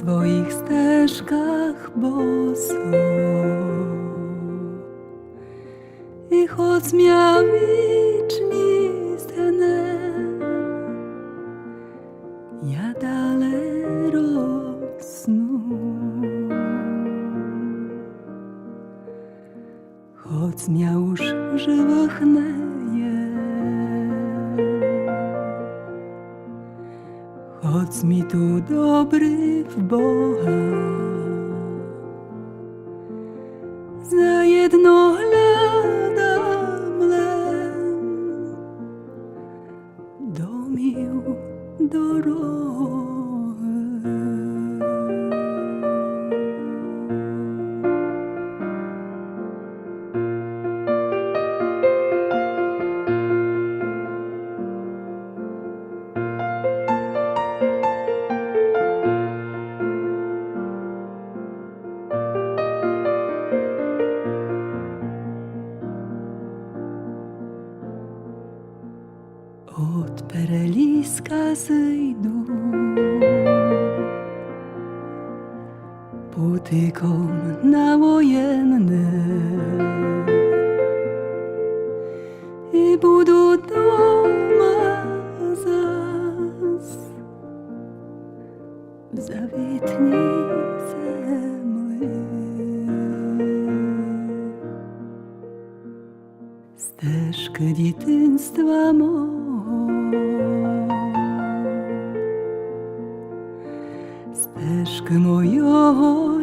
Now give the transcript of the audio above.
swoich steżkach boso. I choć miał wiecznie stenę, ja dalej rosnu. Choć miał już żywachneje, choć mi tu dobry w Boha, za jedno hľadám len domił dorohy. Od pereliska zejdu putykom na wojenne i budu doma zas w zawietni zemly. Steżkę dzieciństwa стежки мого